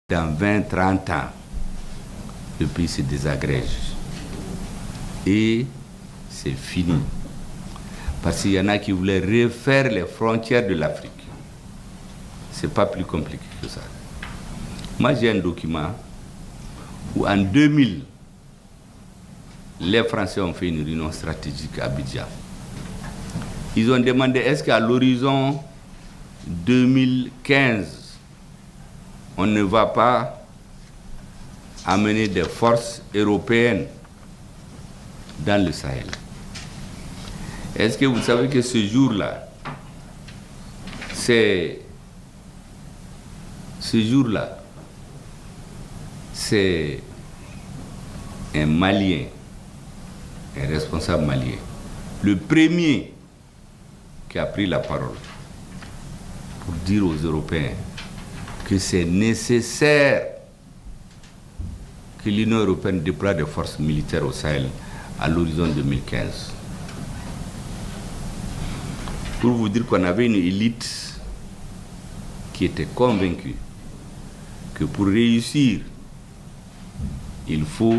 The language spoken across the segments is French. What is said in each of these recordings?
dans 20-30 ans, le pays se désagrège. Et c'est fini. Parce qu'il y en a qui voulaient refaire les frontières de l'Afrique. C'est pas plus compliqué que ça. Moi, j'ai un document où en 2000, les Français ont fait une réunion stratégique à Abidjan. Ils ont demandé est-ce qu'à l'horizon 2015, on ne va pas amener des forces européennes dans le Sahel. Est-ce que vous savez que ce jour-là, c'est un Malien, un responsable malien, le premier qui a pris la parole pour dire aux Européens que c'est nécessaire que l'Union européenne déploie des forces militaires au Sahel à l'horizon 2015. Pour vous dire qu'on avait une élite qui était convaincue que pour réussir, il faut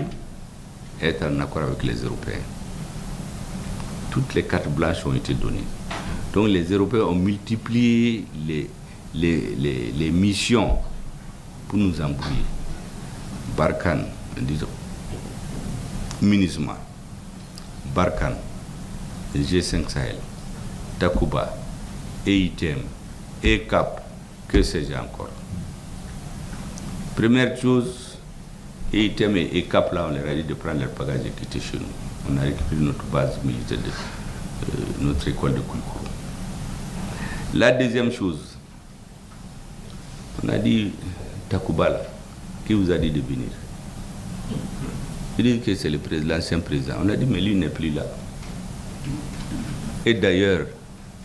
être en accord avec les Européens. Toutes les cartes blanches ont été données. Donc les Européens ont multiplié les missions pour nous embrouiller. Barkhane, disons, MINUSMA, Barkhane, G5 Sahel, Takuba, EITM, ECAP, que sais-je encore. Première chose, EITM et ECAP, là, on leur a dit de prendre leur bagage et quitter chez nous. On a récupéré notre base militaire, notre école de Koulikoro. La deuxième chose, on a dit, Takuba, là, qui vous a dit de venir? Il dit que c'est l'ancien président. On a dit, mais lui n'est plus là. Et d'ailleurs,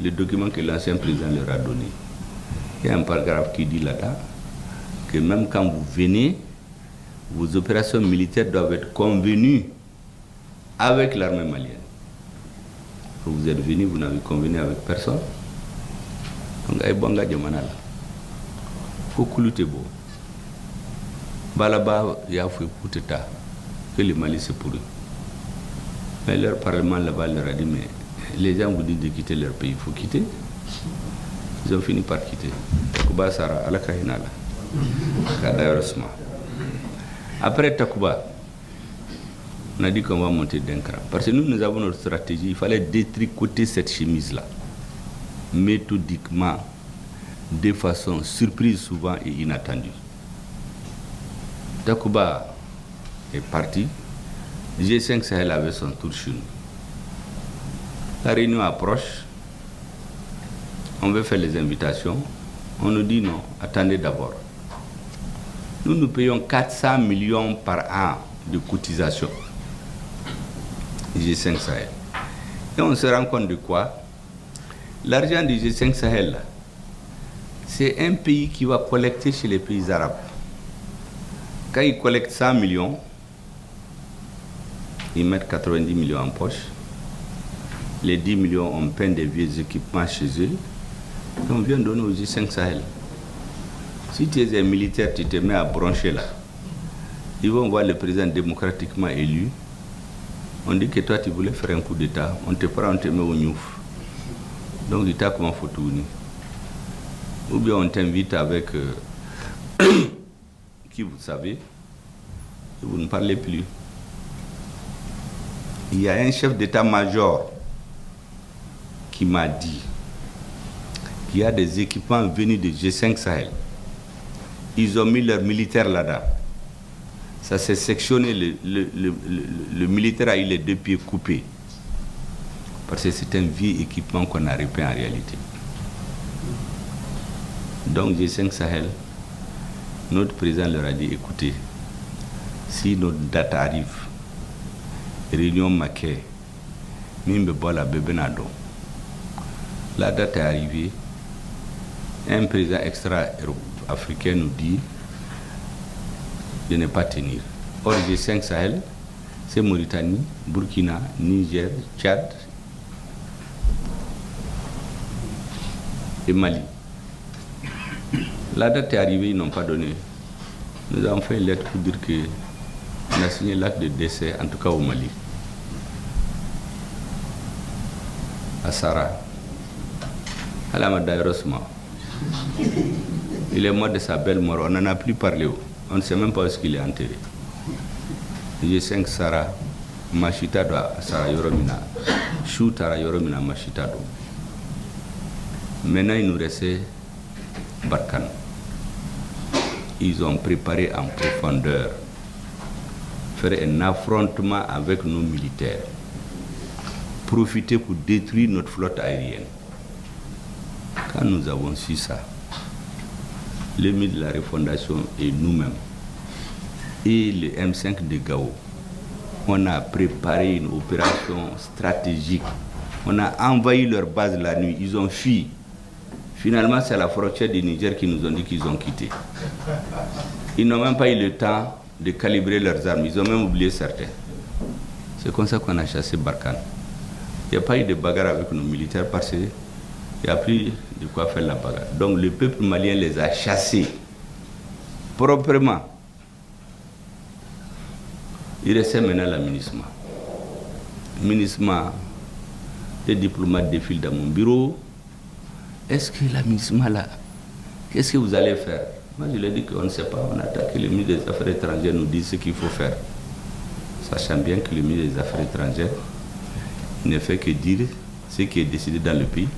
le document que l'ancien président leur a donné, il y a un paragraphe qui dit là-dedans que même quand vous venez, vos opérations militaires doivent être convenues avec l'armée malienne. Vous êtes venu, vous n'avez convenu avec personne. Donc, il faut que le beau. Balaba, il y a fait coup d'État, que le Mali c'est pour eux. Mais leur parlement là-bas leur a dit, mais les gens vous disent de quitter leur pays, il faut quitter. Ils ont fini par quitter. Takuba Sara, à la Kahinala. Après Takuba, on a dit qu'on va monter d'un cran. Parce que nous avons notre stratégie, il fallait détricoter cette chemise-là, méthodiquement, de façon surprise souvent et inattendue. Takuba est parti, G5 Sahel avait son tour chez nous. La réunion approche, on veut faire les invitations, on nous dit non, attendez d'abord. Nous payons 400 millions par an de cotisation, G5 Sahel. Et on se rend compte de quoi? L'argent du G5 Sahel, c'est un pays qui va collecter chez les pays arabes. Quand ils collectent 100 millions, ils mettent 90 millions en poche. Les 10 millions, on peint des vieux équipements chez eux. Et on vient donner aux G5 Sahel. Si tu es un militaire, tu te mets à brancher là. Ils vont voir le président démocratiquement élu. On dit que toi, tu voulais faire un coup d'État. On te prend, on te met au Niouf. Donc, l'État, comment faut tourner? Ou bien on t'invite avec qui vous savez, et vous ne parlez plus. Il y a un chef d'état-major qui m'a dit qu'il y a des équipements venus de G5 Sahel. Ils ont mis leurs militaires là-dedans. Ça s'est sectionné, le militaire a eu les deux pieds coupés. Parce que c'est un vieux équipement qu'on a repeint en réalité. Donc G5 Sahel, notre président leur a dit, écoutez, si notre date arrive, réunion Maquet, Mimbebola Bebenado, la date est arrivée, un président extra-africain nous dit de ne pas tenir. Or, G5 Sahel, c'est Mauritanie, Burkina, Niger, Tchad et Mali. La date est arrivée, ils n'ont pas donné. nous avons fait une lettre pour dire qu'on a signé l'acte de décès, en tout cas au Mali. À Sarah. Il est mort de sa belle mort, on n'en a plus parlé. On ne sait même pas où il est enterré. J'ai 5 Sarah, Machita do Sarah Yoromina, Choutara Yoromina Machita do. Maintenant, il nous restait Barkhane. Ils ont préparé en profondeur faire un affrontement avec nos militaires, profiter pour détruire notre flotte aérienne. Quand nous avons su ça, le ministre de la Refondation et nous-mêmes, et le M5 de Gao, on a préparé une opération stratégique. On a envahi leur base la nuit, ils ont fui. Finalement, c'est à la frontière du Niger qui nous ont dit qu'ils ont quitté. Ils n'ont même pas eu le temps de calibrer leurs armes, ils ont même oublié certains. C'est comme ça qu'on a chassé Barkhane. Il n'y a pas eu de bagarre avec nos militaires parce qu'il n'y a plus de quoi faire la bagarre. Donc le peuple malien les a chassés proprement. Il restait maintenant la MINUSMA. MINUSMA, les diplomates défilent dans mon bureau. Est-ce que la MINUSMA là, qu'est-ce que vous allez faire? Moi je lui ai dit qu'on ne sait pas, on attend que le ministre des Affaires étrangères nous dise ce qu'il faut faire. Sachant bien que le ministre des Affaires étrangères ne fait que dire ce qui est décidé dans le pays.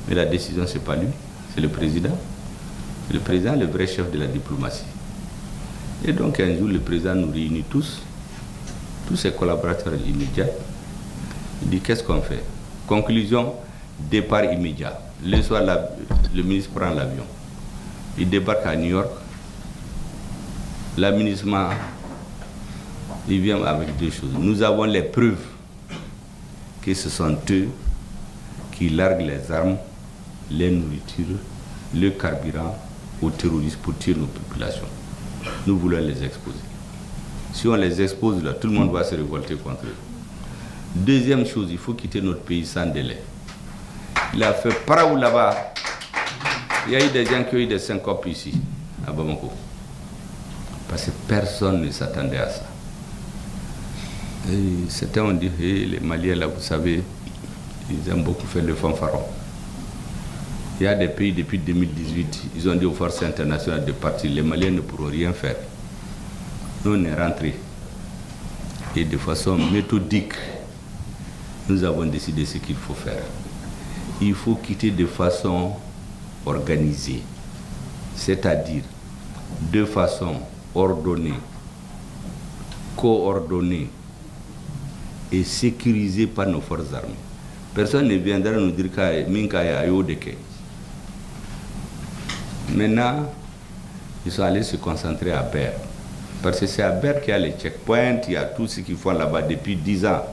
Mais la décision, ce n'est pas lui, c'est le président. Le président est le vrai chef de la diplomatie. Et donc un jour, le président nous réunit tous ses collaborateurs immédiats. Il dit qu'est-ce qu'on fait? Conclusion, départ immédiat. Le soir, le ministre prend l'avion. Il débarque à New York. La MINUSMA, il vient avec 2 choses. Nous avons les preuves que ce sont eux qui larguent les armes, les nourritures, le carburant aux terroristes pour tuer nos populations. Nous voulons les exposer. Si on les expose là, tout le monde va se révolter contre eux. Deuxième chose, il faut quitter notre pays sans délai. Il a fait paraou là-bas. Il y a eu des gens qui ont eu des syncopes ici, à Bamako. Parce que personne ne s'attendait à ça. Et certains ont dit, hey, les Maliens là, vous savez, ils aiment beaucoup faire le fanfaron. Il y a des pays depuis 2018, ils ont dit aux forces internationales de partir, les Maliens ne pourront rien faire. Nous, on est rentrés. Et de façon méthodique, nous avons décidé ce qu'il faut faire. Il faut quitter de façon organisée, c'est-à-dire de façon ordonnée, coordonnée et sécurisée par nos forces armées. Personne ne viendra nous dire que maintenant, ils sont allés se concentrer à Ber. Parce que c'est à Ber qu'il y a les checkpoints, il y a tout ce qu'ils font là-bas depuis 10 ans.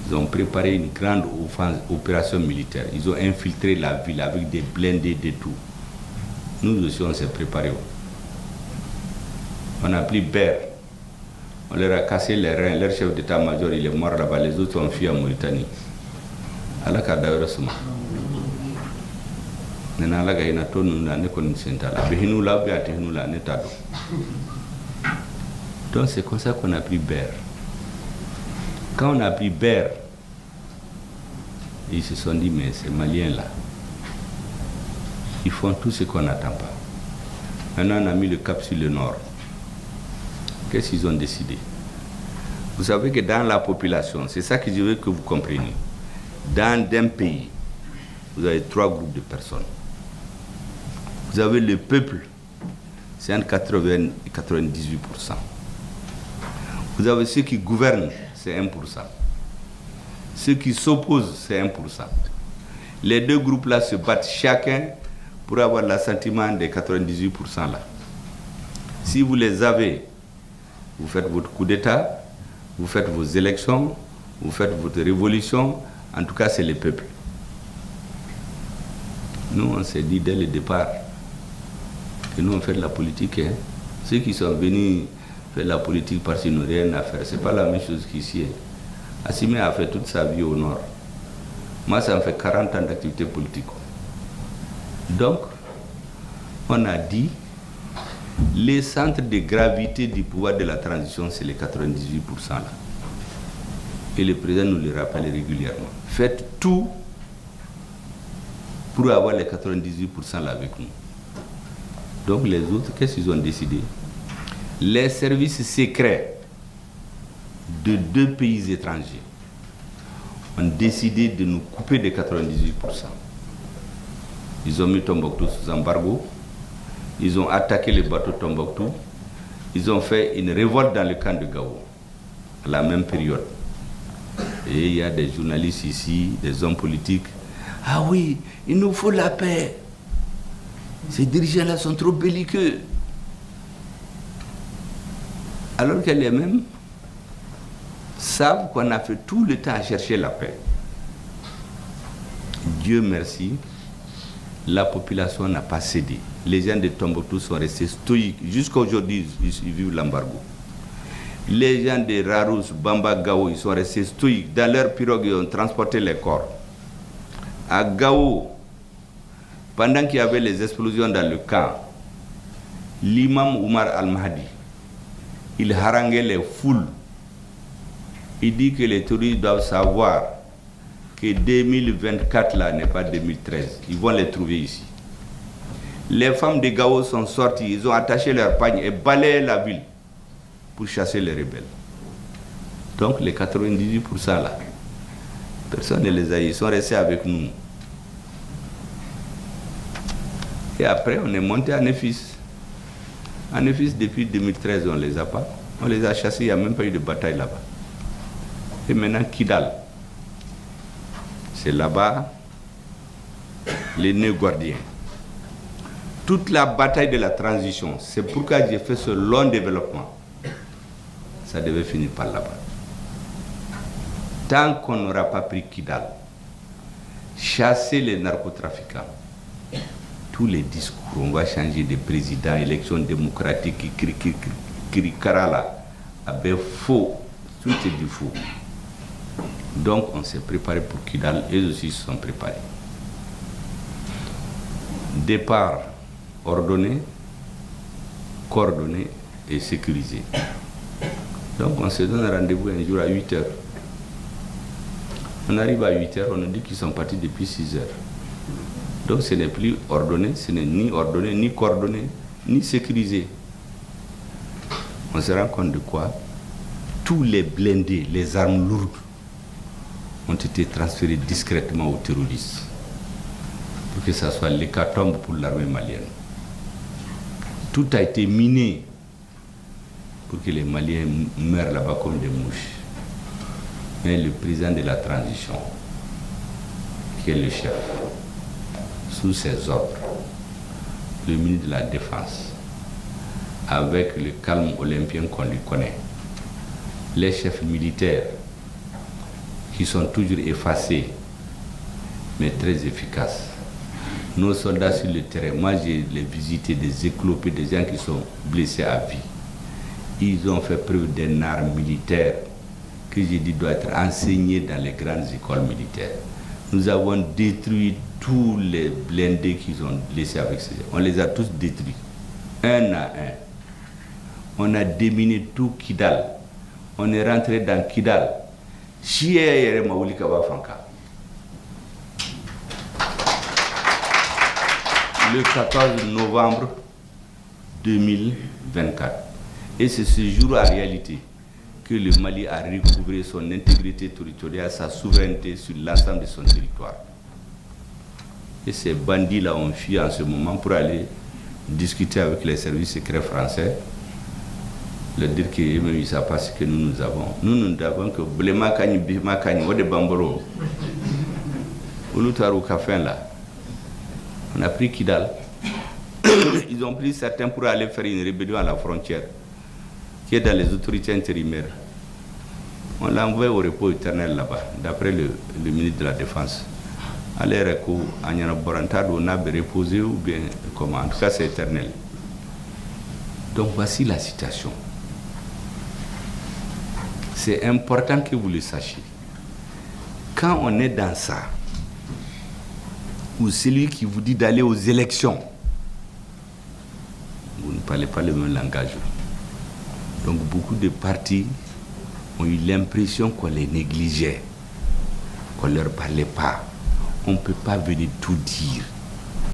Ils ont préparé une grande opération militaire. Ils ont infiltré la ville avec des blindés, de tout. Nous aussi, on s'est préparés. On a pris Ber. On leur a cassé les reins. Leur chef d'état-major, il est mort là-bas. Les autres ont fui en Mauritanie. Allah ka dawo suma. Nena Allah ga ina to nous ne connaissons pas. Behinu la bi atehinu la netado. Donc c'est comme ça qu'on a pris Ber. Quand on a pris Ber, ils se sont dit, mais ces Maliens-là, ils font tout ce qu'on n'attend pas. Maintenant, on a mis le cap sur le nord. Qu'est-ce qu'ils ont décidé? Vous savez que dans la population, c'est ça que je veux que vous compreniez. Dans un pays, vous avez 3 groupes de personnes. Vous avez le peuple, c'est entre 80 et 98%. Vous avez ceux qui gouvernent, c'est 1%. Ceux qui s'opposent, c'est 1%. Les 2 groupes-là se battent chacun pour avoir l'assentiment des 98% là. Si vous les avez, vous faites votre coup d'État, vous faites vos élections, vous faites votre révolution, en tout cas c'est le peuple. Nous on s'est dit dès le départ que nous on fait de la politique. Hein. Ceux qui sont venus faire la politique parce qu'ils n'ont rien à faire, c'est pas la même chose qu'ici. Hein. Assimi a fait toute sa vie au nord. Moi ça me fait 40 ans d'activité politique. Donc on a dit Les centres de gravité du pouvoir de la transition, c'est les 98% là. Et le président nous le rappelle régulièrement. Faites tout pour avoir les 98% là avec nous. Donc les autres, qu'est-ce qu'ils ont décidé? Les services secrets de 2 pays étrangers ont décidé de nous couper de 98%. Ils ont mis Tombouctou sous embargo. Ils ont attaqué les bateaux Tombouctou. Ils ont fait une révolte dans le camp de Gao à la même période. Et il y a des journalistes ici, des hommes politiques. Ah oui, il nous faut la paix. Ces dirigeants-là sont trop belliqueux. Alors que les mêmes savent qu'on a fait tout le temps à chercher la paix. Dieu merci, la population n'a pas cédé. Les gens de Tombouctou sont restés stoïques. Jusqu'à aujourd'hui, ils vivent l'embargo. Les gens de Rarous, Bamba, Gao, ils sont restés stoïques. Dans leur pirogue, ils ont transporté les corps. À Gao, pendant qu'il y avait les explosions dans le camp, l'imam Oumar Al-Mahdi, il haranguait les foules. Il dit que les touristes doivent savoir que 2024 là n'est pas 2013. Ils vont les trouver ici. Les femmes de Gao sont sorties, ils ont attaché leurs pagnes et balayé la ville pour chasser les rebelles. Donc les 98% là, personne ne les a eu, ils sont restés avec nous. Et après, on est monté à Nefis. À Nefis, depuis 2013, on ne les a pas. On les a chassés, il n'y a même pas eu de bataille là-bas. Et maintenant, Kidal. C'est là-bas les nœuds gardiens. Toute la bataille de la transition, c'est pourquoi j'ai fait ce long développement. Ça devait finir par là-bas. Tant qu'on n'aura pas pris Kidal, chasser les narcotrafiquants, tous les discours, on va changer de président, élection démocratique, Karala, avec faux, tout est du faux. Donc on s'est préparé pour Kidal, et eux aussi se sont préparés. Départ ordonné, coordonné et sécurisé. Donc on se donne rendez-vous un jour à 8 h. On arrive à 8 h, on nous dit qu'ils sont partis depuis 6 h. Donc ce n'est plus ordonné, ce n'est ni ordonné, ni coordonné, ni sécurisé. On se rend compte de quoi? Tous les blindés, les armes lourdes ont été transférés discrètement aux terroristes pour que ça soit l'hécatombe pour l'armée malienne. Tout a été miné pour que les Maliens meurent là-bas comme des mouches. Mais le président de la transition, qui est le chef, sous ses ordres, le ministre de la Défense, avec le calme olympien qu'on lui connaît, les chefs militaires qui sont toujours effacés, mais très efficaces. Nos soldats sur le terrain, moi j'ai les visité des éclopés, des gens qui sont blessés à vie. Ils ont fait preuve d'un art militaire que j'ai dit doit être enseigné dans les grandes écoles militaires. Nous avons détruit tous les blindés qu'ils ont laissés avec ces gens. On les a tous détruits, un à un. On a déminé tout Kidal. On est rentré dans Kidal. Le 14 novembre 2024. Et c'est ce jour en réalité que le Mali a recouvré son intégrité territoriale, sa souveraineté sur l'ensemble de son territoire. Et ces bandits-là ont fui en ce moment pour aller discuter avec les services secrets français, leur dire qu'ils ne savent pas ce que nous avons. Nous n'avons que Blema Kani, Bima Kani, Ode Bamboro. Ulutarou Kafin là. On a pris Kidal. Ils ont pris certains pour aller faire une rébellion à la frontière, qui est dans les autorités intérimaires. On l'a envoyé au repos éternel là-bas, d'après le ministre de la Défense. Allez, Reko, Agnana Borantado, on a reposé ou bien comment? En tout cas, c'est éternel. Donc voici la situation. C'est important que vous le sachiez. Quand on est dans ça, ou celui qui vous dit d'aller aux élections, vous ne parlaient pas le même langage. Donc beaucoup de partis ont eu l'impression qu'on les négligeait, qu'on ne leur parlait pas. On ne peut pas venir tout dire.